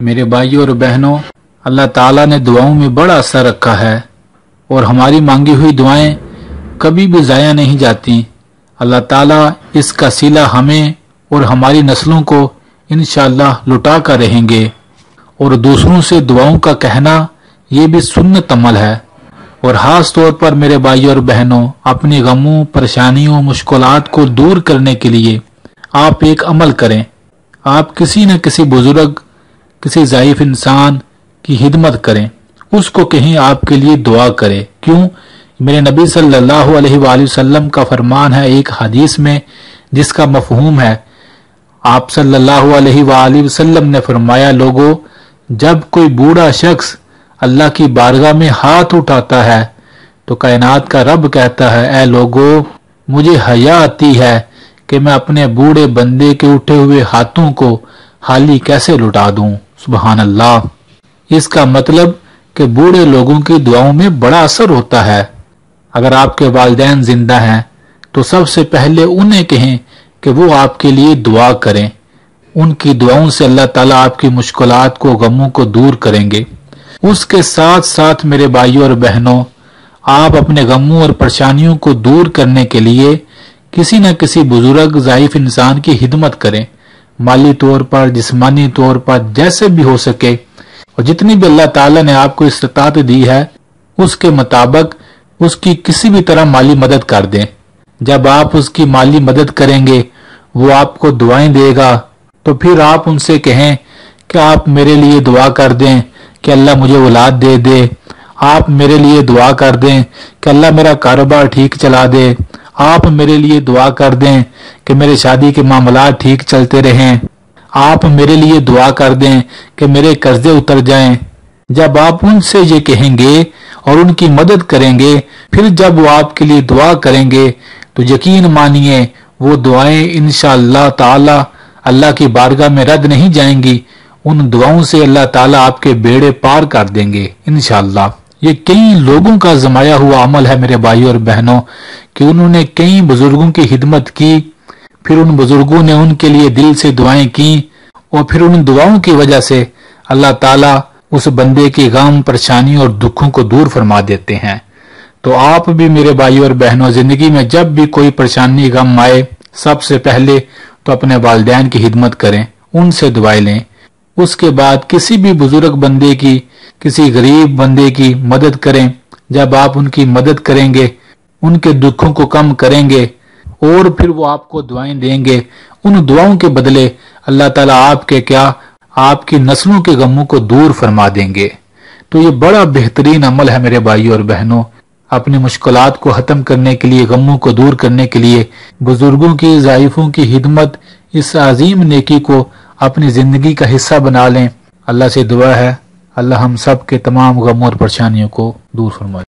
میرے بھائیوں اور بہنوں، اللہ تعالیٰ نے دعاؤں میں بڑا اثر رکھا ہے اور ہماری مانگی ہوئی دعائیں کبھی بھی ضائع نہیں جاتی۔ اللہ تعالیٰ اس کا صلہ ہمیں اور ہماری نسلوں کو انشاءاللہ لٹا کر رہیں گے۔ اور دوسروں سے دعاؤں کا کہنا یہ بھی سنت عمل ہے۔ اور خاص طور پر میرے بھائیوں اور بہنوں، اپنے غموں، پریشانیوں، مشکلات کو دور کرنے کے لیے آپ ایک عمل کریں۔ آپ کسی نہ کسی بزرگ، کسی ضعیف انسان کی خدمت کریں، اس کو کہیں آپ کے لیے دعا کرے۔ کیوں؟ میرے نبی صلی اللہ علیہ وآلہ وسلم کا فرمان ہے ایک حدیث میں، جس کا مفہوم ہے، آپ صلی اللہ علیہ وآلہ وسلم نے فرمایا، لوگوں، جب کوئی بوڑھا شخص اللہ کی بارگاہ میں ہاتھ اٹھاتا ہے تو کائنات کا رب کہتا ہے، اے لوگوں، مجھے حیا آتی ہے کہ میں اپنے بوڑھے بندے کے اٹھے ہوئے ہاتھوں کو خالی کیسے لٹا دوں۔ سبحان اللہ۔ اس کا مطلب کہ بوڑھے لوگوں کی دعاؤں میں بڑا اثر ہوتا ہے۔ اگر آپ کے والدین زندہ ہیں تو سب سے پہلے انہیں کہیں کہ وہ آپ کے لیے دعا کریں۔ ان کی دعاؤں سے اللہ تعالیٰ آپ کی مشکلات کو، غموں کو دور کریں گے۔ اس کے ساتھ ساتھ میرے بھائیوں اور بہنوں، آپ اپنے غموں اور پریشانیوں کو دور کرنے کے لیے کسی نہ کسی بزرگ، ضعیف انسان کی خدمت کریں، مالی طور پر، جسمانی طور پر، جیسے بھی ہو سکے، اور جتنی بھی اللہ تعالیٰ نے آپ کو استطاعت دی ہے اس کے مطابق اس کی کسی بھی طرح مالی مدد کر دیں۔ جب آپ اس کی مالی مدد کریں گے، وہ آپ کو دعائیں دے گا، تو پھر آپ ان سے کہیں کہ آپ میرے لیے دعا کر دیں کہ اللہ مجھے اولاد دے دے، آپ میرے لیے دعا کر دیں کہ اللہ میرا کاروبار ٹھیک چلا دے، آپ میرے لیے دعا کر دیں کہ میرے شادی کے معاملات ٹھیک چلتے رہیں، آپ میرے لیے دعا کر دیں کہ میرے قرضے اتر جائیں۔ جب آپ ان سے یہ کہیں گے اور ان کی مدد کریں گے، پھر جب وہ آپ کے لیے دعا کریں گے تو یقین مانیے وہ دعائیں انشاءاللہ تعالی اللہ کی بارگاہ میں رد نہیں جائیں گی۔ ان دعاؤں سے اللہ تعالیٰ آپ کے بیڑے پار کر دیں گے انشاءاللہ۔ یہ کئی لوگوں کا آزمایا ہوا عمل ہے میرے بھائیوں اور بہنوں، کہ انہوں نے کئی بزرگوں کی خدمت کی، پھر ان بزرگوں نے ان کے لیے دل سے دعائیں کی، اور پھر ان دعاؤں کی وجہ سے اللہ تعالیٰ اس بندے کی غم، پریشانیوں اور دکھوں کو دور فرما دیتے ہیں۔ تو آپ بھی میرے بھائیوں اور بہنوں، زندگی میں جب بھی کوئی پریشانی، غم آئے، سب سے پہلے تو اپنے والدین کی خدمت کریں، ان سے دعائیں لیں۔ اس کے بعد کسی بھی بزرگ بندے کی، کسی غریب بندے کی مدد کریں۔ جب آپ ان کی مدد کریں گے، ان کے دکھوں کو کم کریں گے، اور پھر وہ آپ کو دعائیں دیں گے، ان دعاؤں کے بدلے اللہ تعالیٰ آپ کے کیا، آپ کی نسلوں کے غموں کو دور فرما دیں گے۔ تو یہ بڑا بہترین عمل ہے میرے بھائیوں اور بہنوں۔ اپنی مشکلات کو ختم کرنے کے لیے، غموں کو دور کرنے کے لیے بزرگوں کی، ضعیفوں کی خدمت، اس عظیم نیکی کو اپنی زندگی کا حصہ بنا لیں۔ اللہ سے دعا ہے اللہ ہم سب کے تمام غموں اور پریشانیوں کو دور فرمائے۔